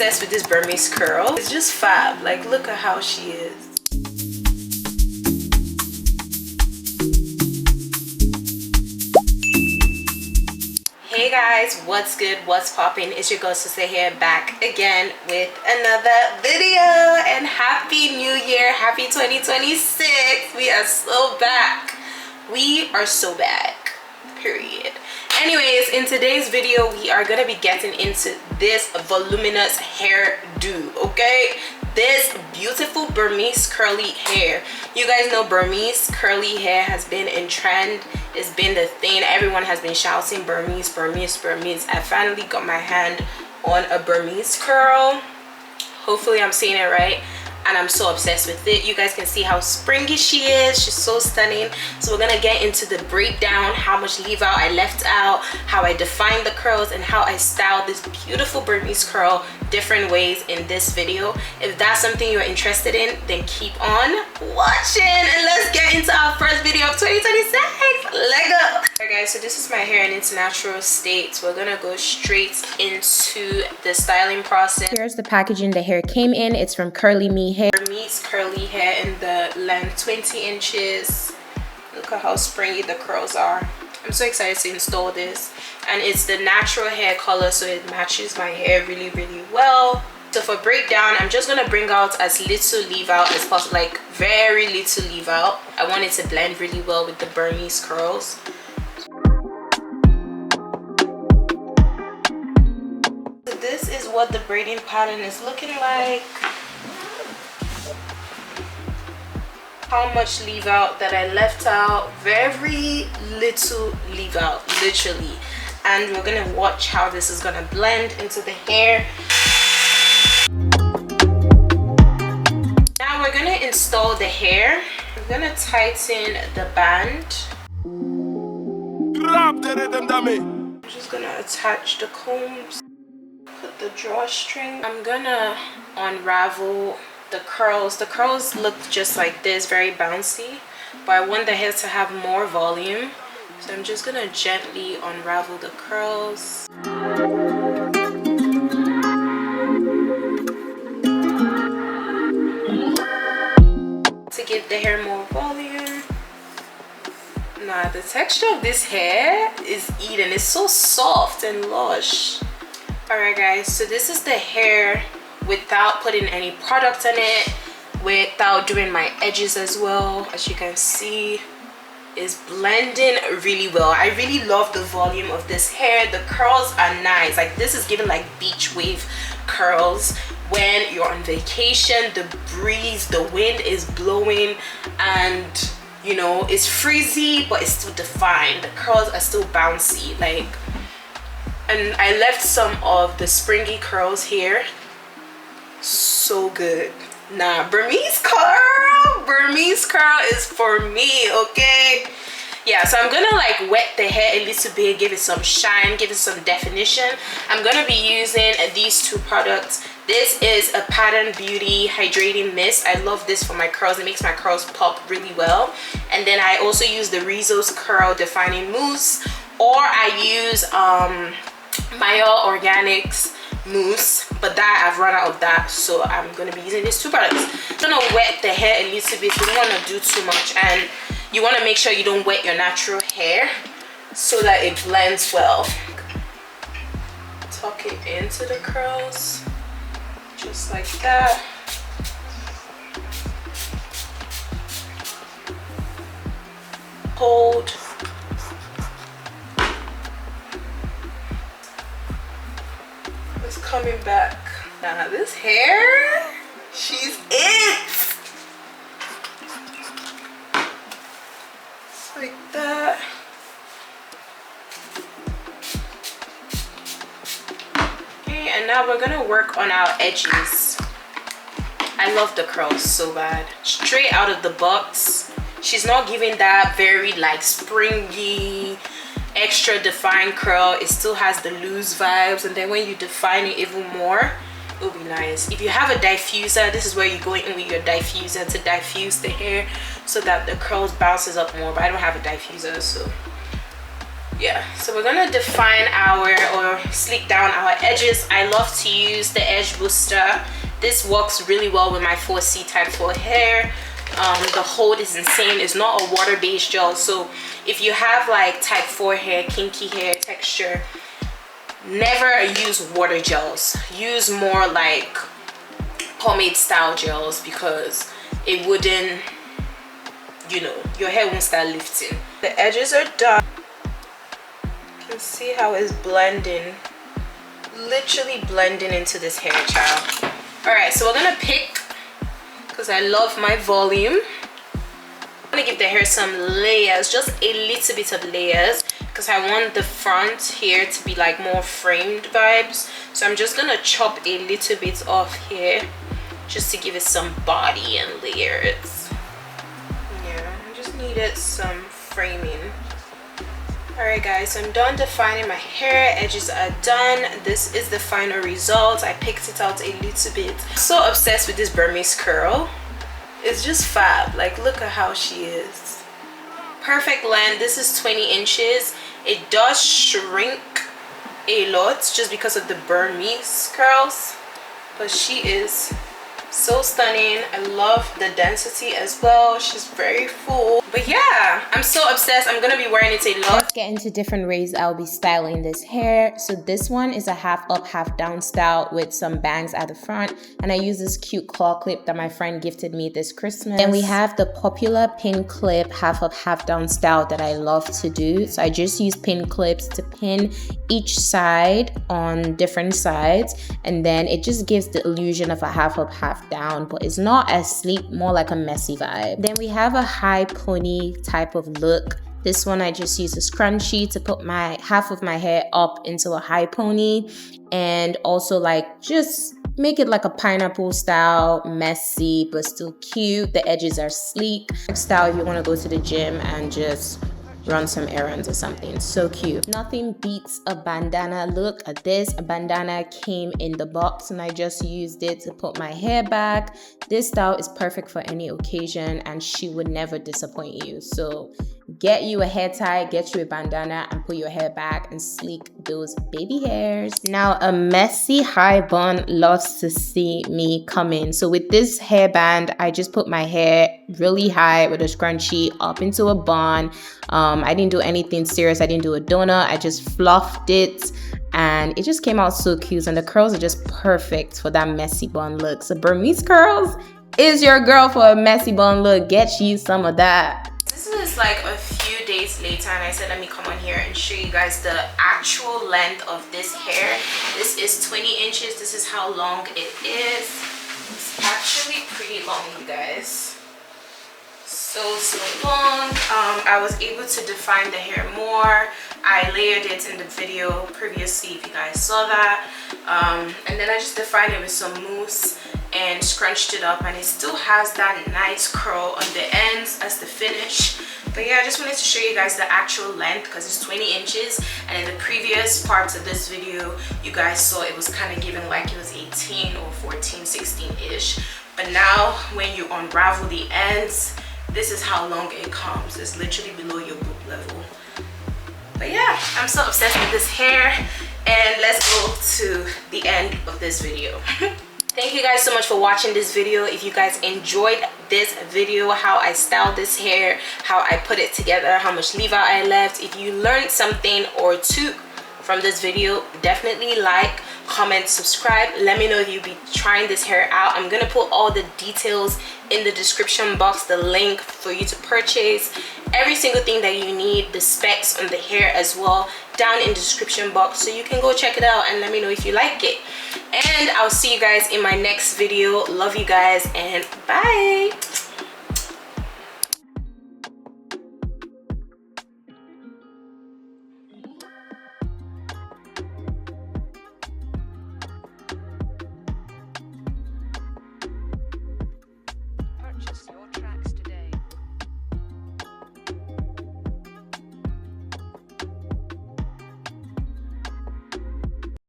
obsessed with this Burmese curl. It's just fab. Like, look at how she is. Hey guys, what's good, what's popping? It's your girl Sister here, back again with another video. And happy new year, happy 2026. We are so back. We are so back, period. Anyways, in today's video we are gonna be getting into this voluminous hairdo, okay? This beautiful Burmese curly hair. You guys know Burmese curly hair has been in trend. It's been the thing. Everyone has been shouting Burmese, Burmese, Burmese. I finally got my hand on a Burmese curl. Hopefully I'm saying it right. And I'm so obsessed with it. You guys can see how springy she is. She's so stunning. So we're gonna get into the breakdown, how much leave out I left out, how I defined the curls, and how I styled this beautiful Burmese curl different ways in this video. If that's something you're interested in, then keep on watching and let's get into our first video of 2026. Let's go. Alright guys, so this is my hair in its natural state. We're gonna go straight into the styling process. Here's the packaging the hair came in. It's from CurlyMe Hair. Burmese curly hair in the length 20 inches. Look at how springy the curls are. I'm so excited to install this, and it's the natural hair color, so it matches my hair really well. So for breakdown, I'm just gonna bring out as little leave out as possible, like very little leave out. I want it to blend really well with the Burmese curls. So this is what the braiding pattern is looking like. How much leave out that I left out, very little leave out, literally. And we're gonna watch how this is gonna blend into the hair. Now we're gonna install the hair. I'm gonna tighten the band. I'm just gonna attach the combs, put the drawstring. I'm gonna unravel the curls. The curls look just like this, very bouncy, but I want the hair to have more volume, so I'm just gonna gently unravel the curls. To give the hair more volume. Nah, the texture of this hair is eating. It's so soft and lush. Alright guys, so this is the hair without putting any product on it, without doing my edges as well. As you can see, is blending really well. I really love the volume of this hair. The curls are nice. Like, this is giving like beach wave curls when you're on vacation. The breeze, the wind is blowing, and you know, it's frizzy but it's still defined. The curls are still bouncy, like, and I left some of the springy curls here. So good. Nah, Burmese curl is for me, okay? Yeah, so I'm gonna like wet the hair a little bit, give it some shine, give it some definition. I'm gonna be using these two products. This is a Pattern Beauty hydrating mist. I love this for my curls. It makes my curls pop really well. And then I also use the Rizzo's curl defining mousse, or I use Maya Organics mousse, but that I've run out of that, so I'm gonna be using these two products. I'm gonna wet the hair a little bit. You don't want to do too much, and you want to make sure you don't wet your natural hair so that it blends well. Tuck it into the curls just like that. Hold. Coming back. Now this hair, she's it. Just like that. Okay, and now we're gonna work on our edges. I love the curls so bad. Straight out of the box. She's not giving that very like springy, extra defined curl. It still has the loose vibes, and then when you define it even more, it'll be nice. If you have a diffuser, this is where you go in with your diffuser to diffuse the hair so that the curls bounces up more, but I don't have a diffuser, so Yeah, so we're gonna define our, or sleek down our edges. I love to use the edge booster. This works really well with my 4C type 4 hair. The hold is insane. It's not a water-based gel, so if you have like type 4 hair, kinky hair texture, never use water gels. Use more like pomade style gels, because it wouldn't, you know, your hair won't start lifting. The edges are done. You can see how it's blending, literally blending into this hair, child. All right, so we're gonna pick, because I love my volume, I'm gonna give the hair some layers, just a little bit of layers, because I want the front here to be like more framed vibes. So I'm just gonna chop a little bit off here just to give it some body and layers. Yeah, I just needed some framing. All right guys, so I'm done defining my hair. Edges are done. This is the final result. I picked it out a little bit. So obsessed with this Burmese curl. It's just fab. Like, look at how she is. Perfect length. This is 20 inches. It does shrink a lot just because of the Burmese curls, but she is so stunning. I love the density as well. She's very full. But yeah, I'm so obsessed. I'm gonna be wearing it a lot. Let's get into different ways I'll be styling this hair. So this one is a half up, half down style with some bangs at the front, and I use this cute claw clip that my friend gifted me this Christmas. And we have the popular pin clip half up, half down style that I love to do. So I just use pin clips to pin each side on different sides, and then it just gives the illusion of a half up, half down, but it's not as sleek, more like a messy vibe. Then we have a high pony type of look. This one I just use a scrunchie to put my half of my hair up into a high pony, and also like just make it like a pineapple style, messy but still cute. The edges are sleek style if you want to go to the gym and just run some errands or something. So cute. Nothing beats a bandana look. This bandana came in the box and I just used it to put my hair back. This style is perfect for any occasion and she would never disappoint you. So get you a hair tie, get you a bandana, and put your hair back and sleek those baby hairs. Now a messy high bun loves to see me come in. So with this hairband, I just put my hair really high with a scrunchie up into a bun. I didn't do anything serious. I didn't do a donut. I just fluffed it and it just came out so cute, and the curls are just perfect for that messy bun look. So Burmese curls is your girl for a messy bun look. Get you some of that. This is like a few days later and I said let me come on here and show you guys the actual length of this hair. This is 20 inches. This is how long it is. It's actually pretty long, you guys. So long. I was able to define the hair more. I layered it in the video previously if you guys saw that, and then I just defined it with some mousse and scrunched it up, and it still has that nice curl on the ends as the finish. But yeah, I just wanted to show you guys the actual length because it's 20 inches, and in the previous parts of this video you guys saw it was kind of giving like it was 18 or 14, 16-ish. But now when you unravel the ends, this is how long it comes. It's literally below your boob level. But yeah, I'm so obsessed with this hair, and let's go to the end of this video. Thank you guys so much for watching this video. If you guys enjoyed this video, how I styled this hair, how I put it together, how much leave out I left, if you learned something or two from this video, definitely like, comment, subscribe. Let me know if you'll be trying this hair out. I'm gonna put all the details in the description box, the link for you to purchase every single thing that you need, the specs on the hair as well, down in the description box, so you can go check it out and let me know if you like it. And I'll see you guys in my next video. Love you guys and bye.